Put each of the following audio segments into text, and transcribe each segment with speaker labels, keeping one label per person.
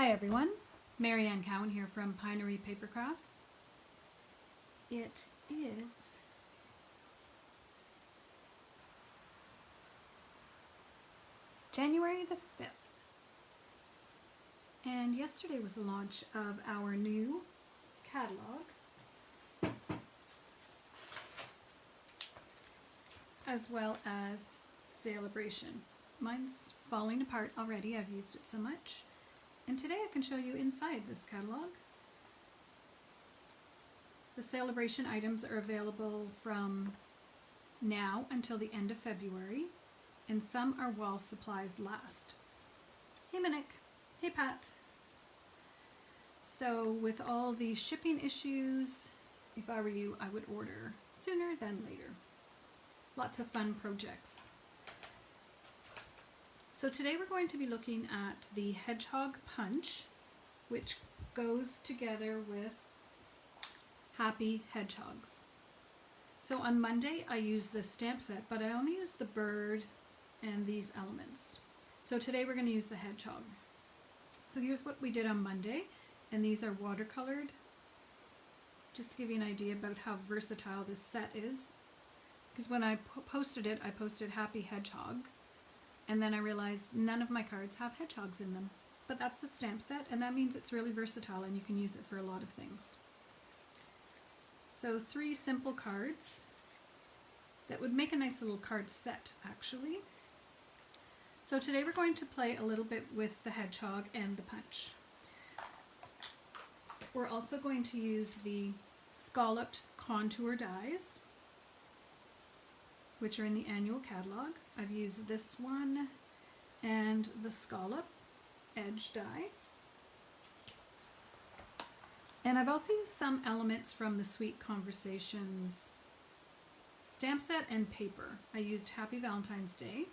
Speaker 1: Hi everyone, Marianne Cowan here from Pinery Paper Crafts. It is January the 5th, and yesterday was the launch of our new catalog, as well as Celebration. Mine's falling apart already, I've used it so much. And today I can show you inside this catalog. The Celebration items are available from now until the end of February, and some are while supplies last. Hey Minnick, hey Pat. So with all the shipping issues, if I were you, I would order sooner than later. Lots of fun projects. So today we're going to be looking at the Hedgehog Punch, which goes together with Happy Hedgehogs. So on Monday I used this stamp set, but I only used the bird and these elements. So today we're going to use the hedgehog. So here's what we did on Monday, and these are watercolored, just to give you an idea about how versatile this set is. Because when I posted it, I posted Happy Hedgehog. And then I realized none of my cards have hedgehogs in them. But that's the stamp set, and that means it's really versatile and you can use it for a lot of things. So 3 simple cards that would make a nice little card set, actually. So today we're going to play a little bit with the hedgehog and the punch. We're also going to use the scalloped contour dies, which are in the annual catalog. I've used this one and the scallop edge die. And I've also used some elements from the Sweet Conversations stamp set and paper. I used Happy Valentine's Day.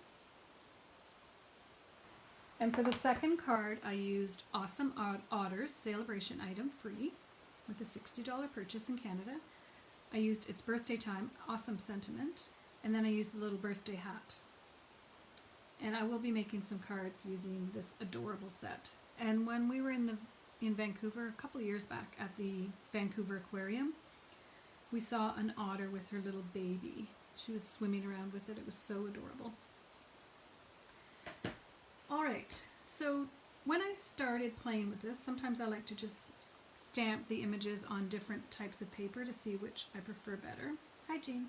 Speaker 1: And for the second card, I used Awesome Otters Celebration item free with a $60 purchase in Canada. I used It's Birthday Time, Awesome Sentiment. And then I used the little birthday hat. And I will be making some cards using this adorable set. And when we were in Vancouver a couple of years back at the Vancouver Aquarium, we saw an otter with her little baby. She was swimming around with it. It was so adorable. Alright, so when I started playing with this, sometimes I like to just stamp the images on different types of paper to see which I prefer better. Hi Jean.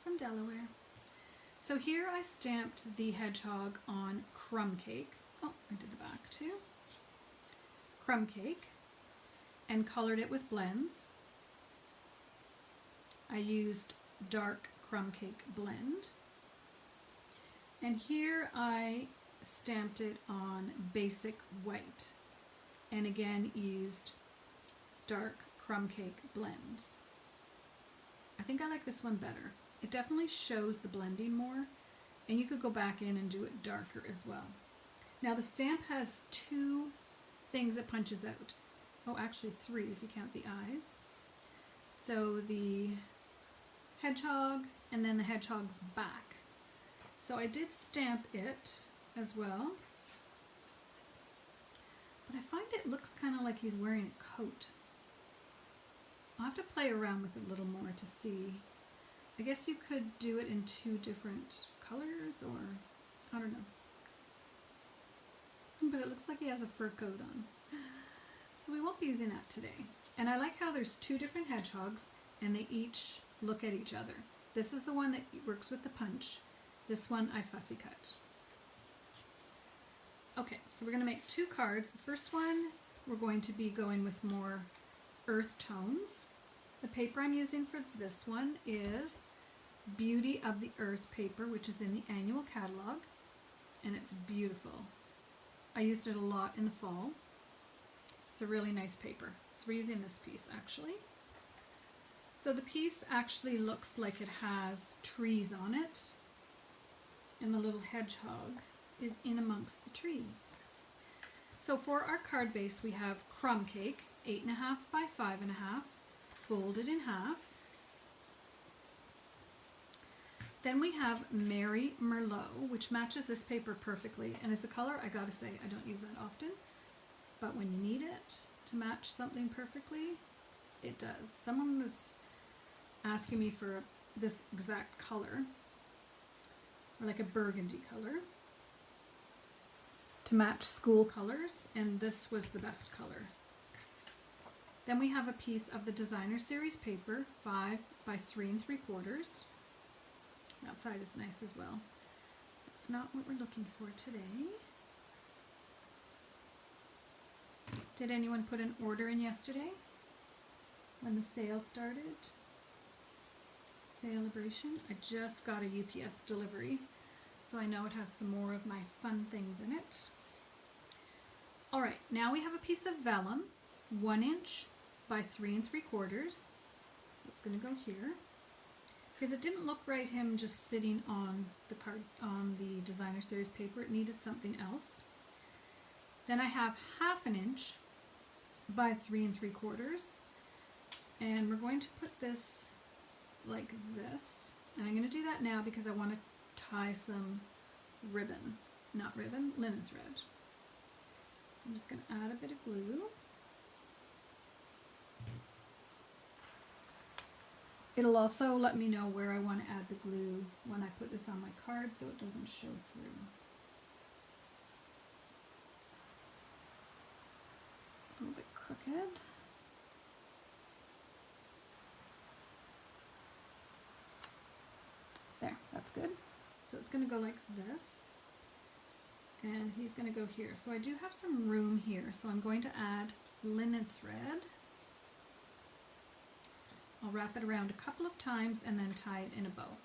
Speaker 1: From Delaware. So here I stamped the hedgehog on crumb cake. Oh, I did the back too. Crumb cake, and colored it with blends. I used dark crumb cake blend. And here I stamped it on basic white, and again used dark crumb cake blends. I think I like this one better. It definitely shows the blending more, and you could go back in and do it darker as well. Now the stamp has 2 things it punches out. Oh, actually 3 if you count the eyes. So the hedgehog and then the hedgehog's back. So I did stamp it as well, but I find it looks kind of like he's wearing a coat. I'll have to play around with it a little more to see. I guess you could do it in 2 different colors, or I don't know. But it looks like he has a fur coat on. So we won't be using that today. And I like how there's 2 different hedgehogs and they each look at each other. This is the one that works with the punch. This one I fussy cut. Okay, so we're going to make 2 cards. The first one we're going to be going with more earth tones. The paper I'm using for this one is Beauty of the Earth paper, which is in the annual catalog, and it's beautiful. I used it a lot in the fall. It's a really nice paper. So we're using this piece actually. So the piece actually looks like it has trees on it, and the little hedgehog is in amongst the trees. So for our card base we have crumb cake, 8.5 by 5.5, folded in half. Then we have Merry Merlot, which matches this paper perfectly, and is a color I gotta say I don't use that often. but when you need it to match something perfectly, it does. Someone was asking me for this exact color, or like a burgundy color, to match school colors, and this was the best color. Then we have a piece of the designer series paper, 5 by 3 3/4. Outside is nice as well. It's not what we're looking for today. Did anyone put an order in yesterday when the sale started? Celebration. I just got a UPS delivery, so I know it has some more of my fun things in it. All right, now we have a piece of vellum, 1 inch by 3 3/4. It's going to go here because it didn't look right him just sitting on the card on the designer series paper. It needed something else. Then I have 1/2 inch by 3 3/4, and we're going to put this like this, and I'm going to do that now because I want to tie some ribbon, not ribbon, linen thread. So I'm just going to add a bit of glue. It'll also let me know where I want to add the glue when I put this on my card so it doesn't show through. A little bit crooked. There, that's good. So it's going to go like this, and he's going to go here. So I do have some room here, so I'm going to add linen thread. I'll wrap it around a couple of times and then tie it in a bow.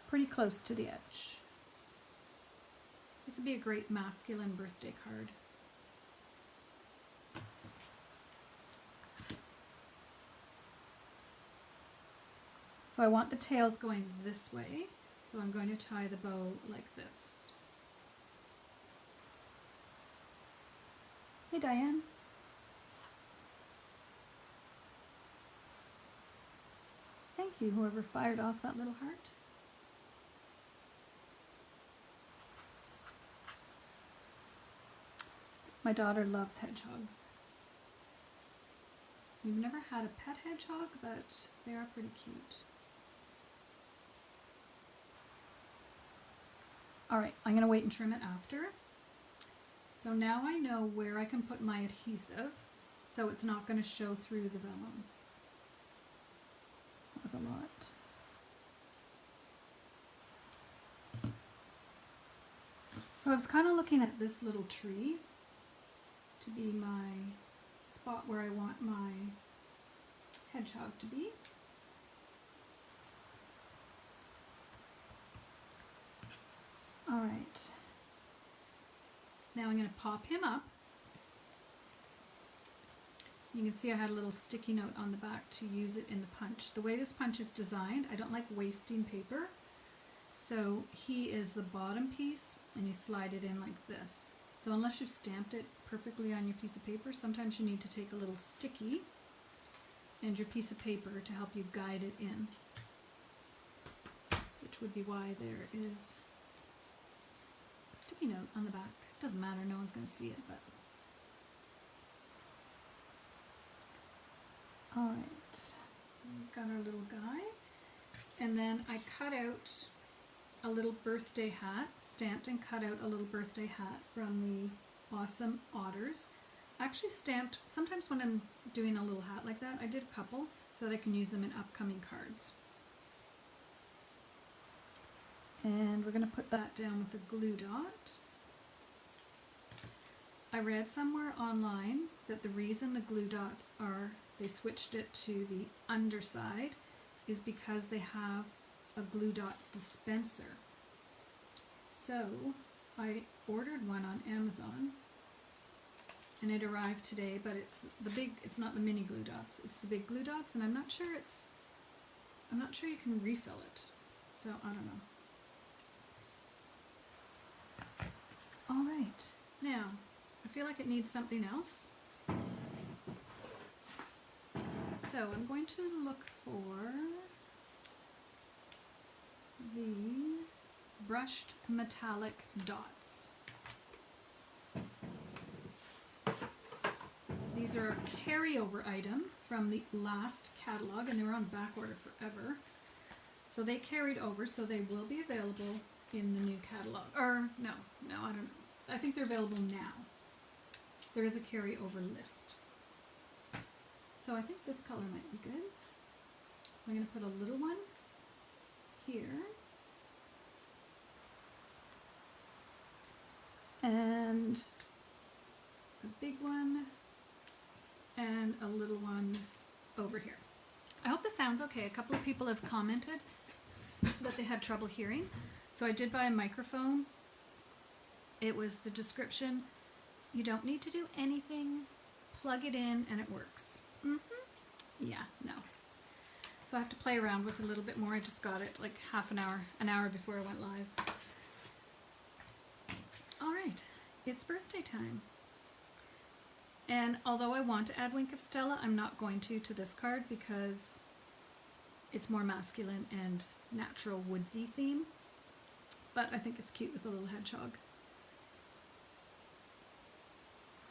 Speaker 1: Pretty close to the edge. This would be a great masculine birthday card. So I want the tails going this way, so I'm going to tie the bow like this. Hey Diane. Thank you, whoever fired off that little heart. My daughter loves hedgehogs. We've never had a pet hedgehog, but they are pretty cute. Alright, I'm going to wait and trim it after. So now I know where I can put my adhesive, so it's not going to show through the vellum. That was a lot. So I was kind of looking at this little tree to be my spot where I want my hedgehog to be. All right. Now I'm going to pop him up. You can see I had a little sticky note on the back to use it in the punch. The way this punch is designed, I don't like wasting paper. So he is the bottom piece, and you slide it in like this. So unless you've stamped it perfectly on your piece of paper, sometimes you need to take a little sticky and your piece of paper to help you guide it in. Which would be why there is a sticky note on the back. Doesn't matter, no one's going to see it, but... Alright, so we've got our little guy. And then I cut out a little birthday hat, stamped and cut out a little birthday hat from the Awesome Otters. I actually stamped, sometimes when I'm doing a little hat like that, I did a couple so that I can use them in upcoming cards. And we're going to put that down with a glue dot. I read somewhere online that the reason the glue dots are, they switched it to the underside, is because they have a glue dot dispenser. So I ordered one on Amazon and it arrived today, but it's the big, it's not the mini glue dots, it's the big glue dots, and I'm not sure you can refill it. So I don't know. All right, now I feel like it needs something else. So I'm going to look for the brushed metallic dots. These are a carryover item from the last catalog, and they were on back order forever. So they carried over, so they will be available in the new catalog. Or, no, I don't know. I think they're available now. There is a carryover list. So I think this color might be good. I'm going to put a little one here. And a big one. And a little one over here. I hope this sounds okay. A couple of people have commented that they had trouble hearing. So I did buy a microphone. It was the description. You don't need to do anything. Plug it in and it works. Yeah, no. So I have to play around with it a little bit more. I just got it like an hour before I went live. All right, it's birthday time. And although I want to add Wink of Stella, I'm not going to this card because it's more masculine and natural woodsy theme. But I think it's cute with a little hedgehog.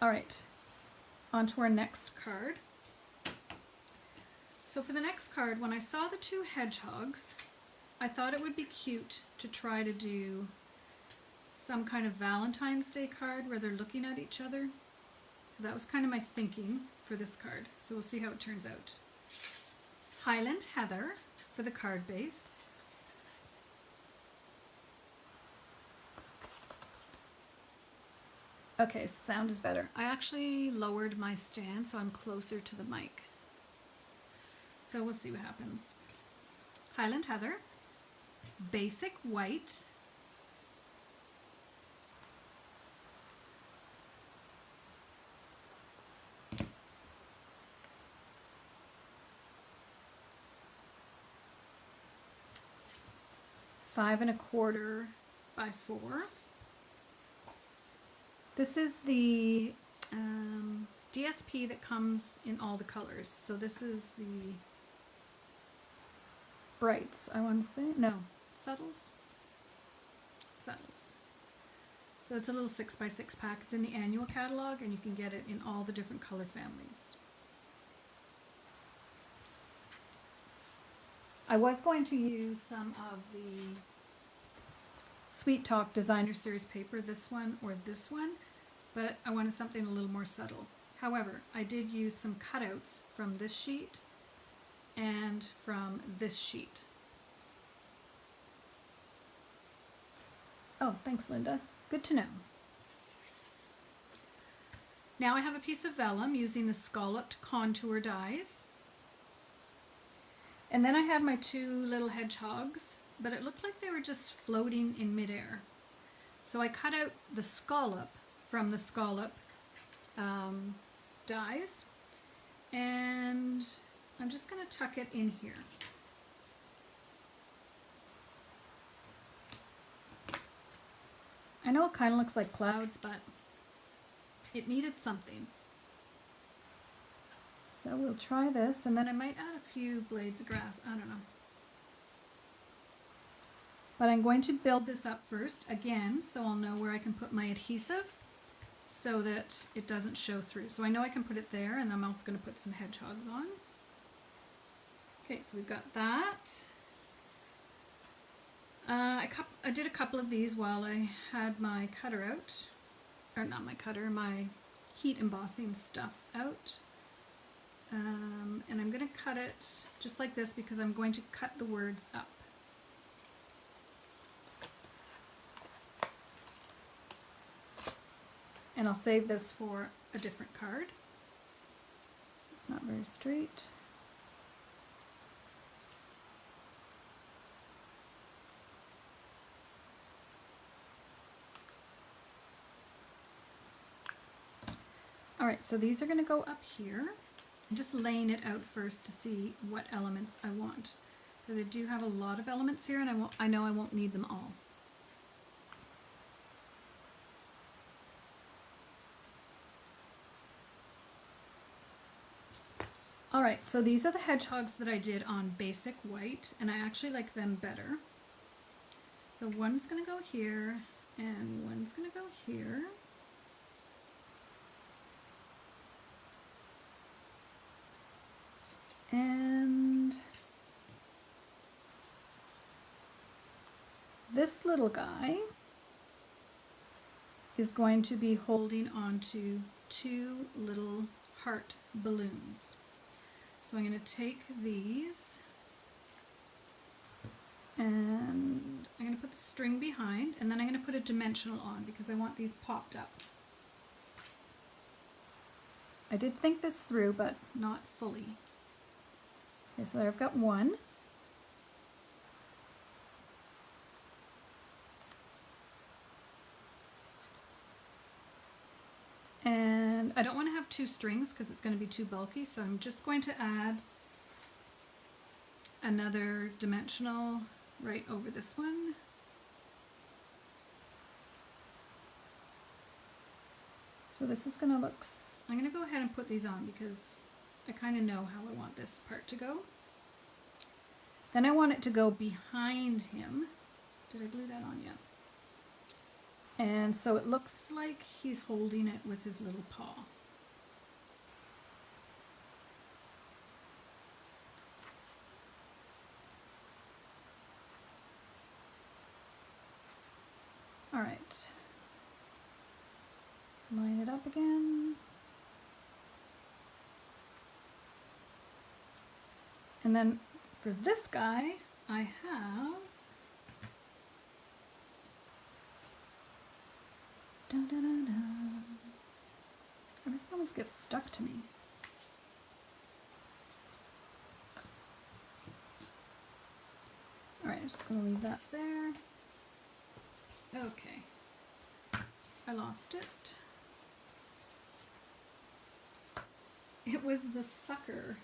Speaker 1: All right, on to our next card. So for the next card, when I saw the two hedgehogs, I thought it would be cute to try to do some kind of Valentine's Day card where they're looking at each other. So that was kind of my thinking for this card. So we'll see how it turns out. Highland Heather for the card base. Okay, sound is better. I actually lowered my stand so I'm closer to the mic. So we'll see what happens. Highland Heather, basic white, five and a quarter by 4. This is the DSP that comes in all the colors. So this is the brights, I want to say. No, subtles. Subtles. So it's a little 6x6 pack. It's in the annual catalog and you can get it in all the different color families. I was going to use some of the Sweet Talk Designer Series paper, this one or this one, but I wanted something a little more subtle. However, I did use some cutouts from this sheet and from this sheet. Oh, thanks, Linda. Good to know. Now I have a piece of vellum using the scalloped contour dies. And then I have my two little hedgehogs, but it looked like they were just floating in midair. So I cut out the scallop from the scallop dies, and I'm just going to tuck it in here. I know it kind of looks like clouds, but it needed something. So we'll try this, and then I might add a few blades of grass. I don't know. But I'm going to build this up first, again, so I'll know where I can put my adhesive so that it doesn't show through. So I know I can put it there, and I'm also going to put some hedgehogs on. Okay, so we've got that. I did a couple of these while I had my cutter out. Or not my cutter, my heat embossing stuff out. And I'm going to cut it just like this because I'm going to cut the words up. And I'll save this for a different card. It's not very straight. All right, so these are going to go up here. I'm just laying it out first to see what elements I want. Because I do have a lot of elements here, and I know I won't need them all. All right, so these are the hedgehogs that I did on basic white, and I actually like them better. So one's going to go here, and one's going to go here. And this little guy is going to be holding onto two little heart balloons. So I'm going to take these and I'm going to put the string behind, and then I'm going to put a dimensional on because I want these popped up. I did think this through, but not fully. Okay, so there I've got one. And I don't want to have two strings because it's going to be too bulky, so I'm just going to add another dimensional right over this one. So this is going to look, I'm going to go ahead and put these on because I kind of know how I want this part to go. Then I want it to go behind him. Did I glue that on yet? And so it looks like he's holding it with his little paw. All right. Line it up again. And then for this guy, I have everything almost gets stuck to me. All right, I'm just going to leave that there. Okay, I lost it. It was the sucker.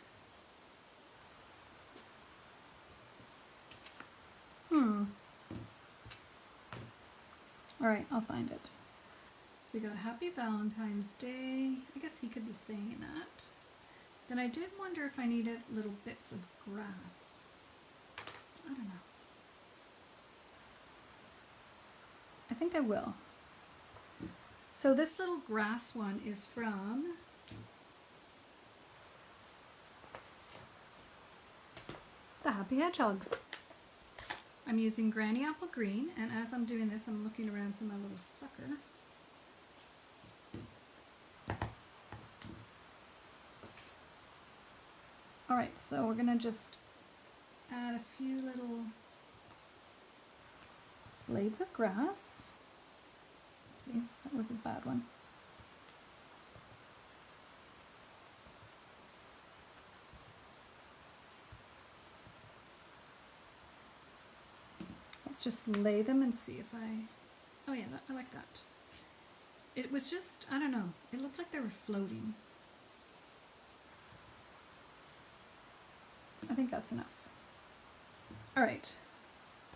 Speaker 1: All right, I'll find it. So we got Happy Valentine's Day. I guess he could be saying that. Then I did wonder if I needed little bits of grass. I don't know. I think I will. So this little grass one is from the Happy Hedgehogs. I'm using Granny Apple Green, and as I'm doing this, I'm looking around for my little sucker. All right, so we're gonna just add a few little blades of grass. See, that was a bad one. Let's just lay them and see if oh yeah, I like that. It was just, I don't know, it looked like they were floating. I think that's enough. All right.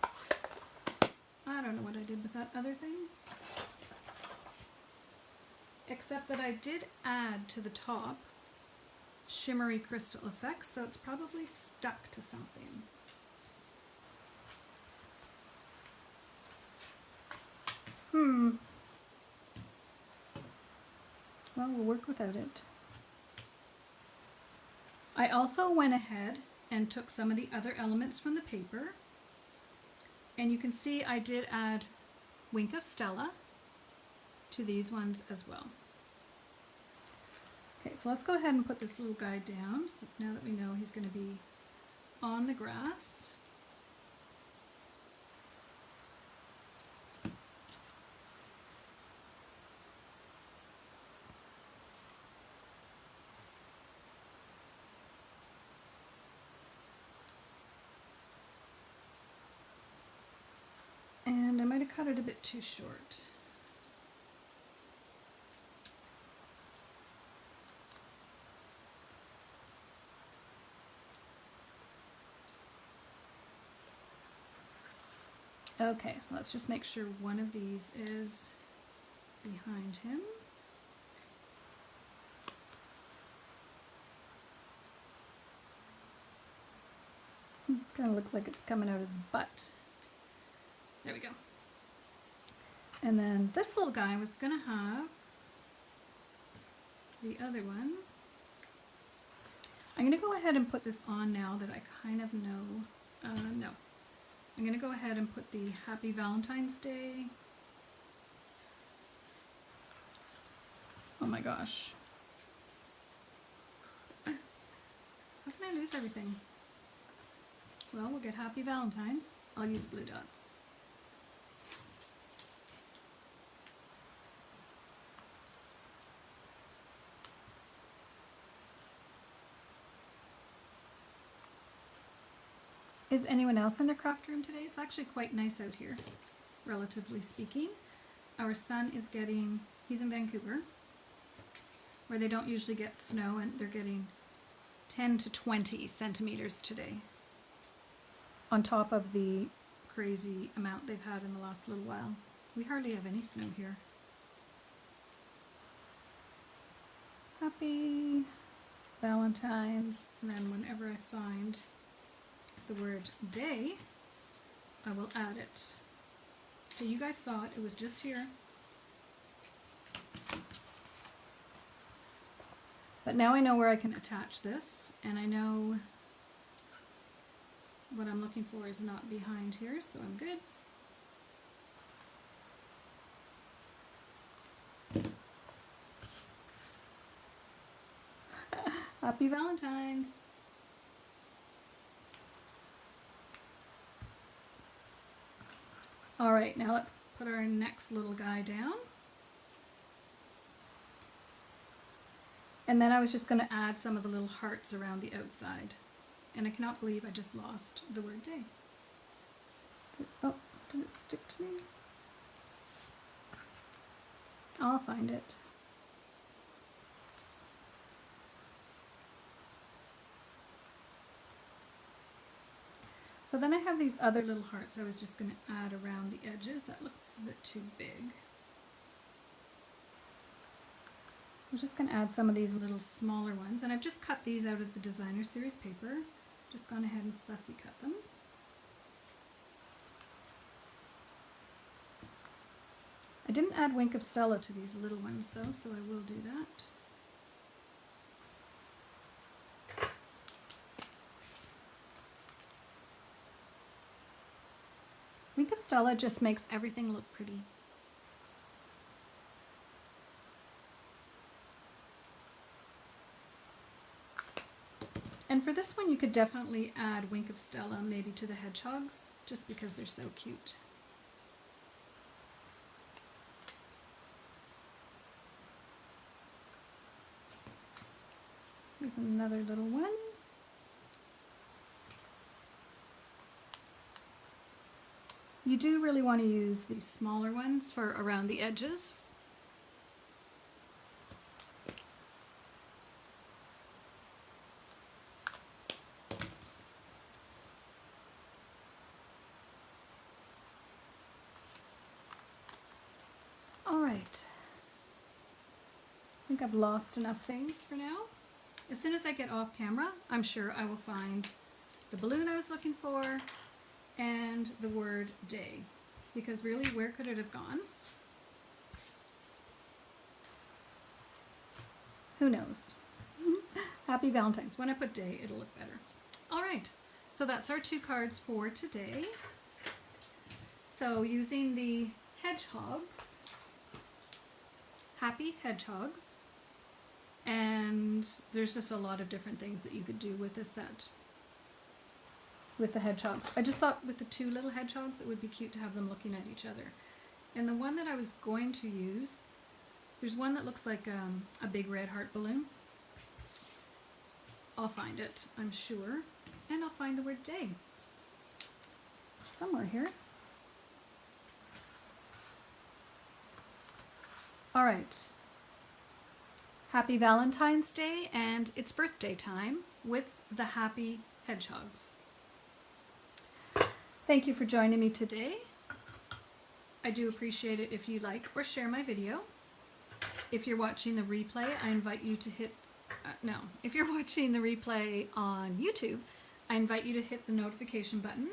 Speaker 1: I don't know what I did with that other thing. Except that I did add to the top shimmery crystal effects, so it's probably stuck to something. Well, we'll work without it. I also went ahead and took some of the other elements from the paper, and you can see I did add Wink of Stella to these ones as well. Okay, so let's go ahead and put this little guy down, so now that we know he's going to be on the grass. And I might have cut it a bit too short. Okay, so let's just make sure one of these is behind him. Kind of looks like it's coming out his butt. There we go. And then this little guy was going to have the other one. I'm going to go ahead and put this on now that I kind of know. No. I'm going to go ahead and put the Happy Valentine's Day. Oh my gosh. How can I lose everything? Well, we'll get Happy Valentine's. I'll use glue dots. Is anyone else in their craft room today? It's actually quite nice out here, relatively speaking. Our son is getting, he's in Vancouver, where they don't usually get snow, and they're getting 10 to 20 centimeters today, on top of the crazy amount they've had in the last little while. We hardly have any snow here. Happy Valentine's, and then whenever I find the word day, I will add it. So you guys saw it, it was just here. But now I know where I can attach this, and I know what I'm looking for is not behind here, so I'm good. Happy Valentine's! All right, now let's put our next little guy down. And then I was just going to add some of the little hearts around the outside. And I cannot believe I just lost the word day. Did it stick to me? I'll find it. So then I have these other little hearts I was just going to add around the edges. That looks a bit too big. I'm just going to add some of these little smaller ones, and I've just cut these out of the designer series paper. Just gone ahead and fussy cut them. I didn't add Wink of Stella to these little ones though, so I will do that. Wink of Stella just makes everything look pretty. And for this one, you could definitely add Wink of Stella maybe to the hedgehogs, just because they're so cute. Here's another little one. You do really want to use these smaller ones for around the edges. All right. I think I've lost enough things for now. As soon as I get off camera, I'm sure I will find the balloon I was looking for and the word day, because really, where could it have gone? Who knows? Happy Valentine's. When I put day, it'll look better. All right, so that's our 2 cards for today. So using the hedgehogs, Happy Hedgehogs, and there's just a lot of different things that you could do with this set. With the hedgehogs. I just thought with the 2 little hedgehogs, it would be cute to have them looking at each other. And the one that I was going to use, there's one that looks like a big red heart balloon. I'll find it, I'm sure. And I'll find the word day. Somewhere here. All right. Happy Valentine's Day, and it's birthday time with the Happy Hedgehogs. Thank you for joining me today. I do appreciate it if you like or share my video. If you're watching the replay, I invite you to hit, if you're watching the replay on YouTube, I invite you to hit the notification button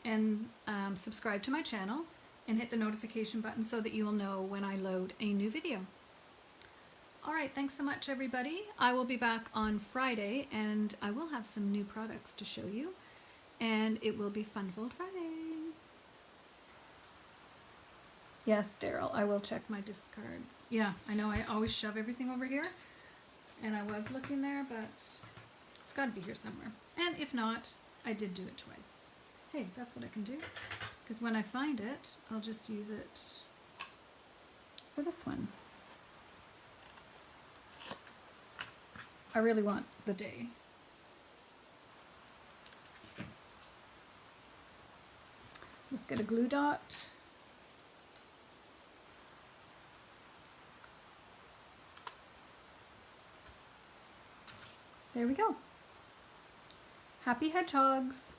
Speaker 1: and subscribe to my channel and hit the notification button so that you will know when I load a new video. All right, thanks so much, everybody. I will be back on Friday, and I will have some new products to show you, and it will be Fun-Filled Friday. Yes, Daryl, I will check my discards. Yeah, I know I always shove everything over here, and I was looking there, but it's got to be here somewhere. And if not, I did do it twice. Hey, that's what I can do, because when I find it, I'll just use it for this one. I really want the day. Let's get a glue dot. There we go. Happy hedgehogs.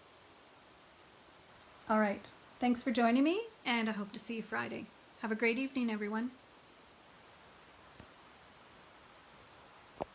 Speaker 1: All right. Thanks for joining me, and I hope to see you Friday. Have a great evening, everyone.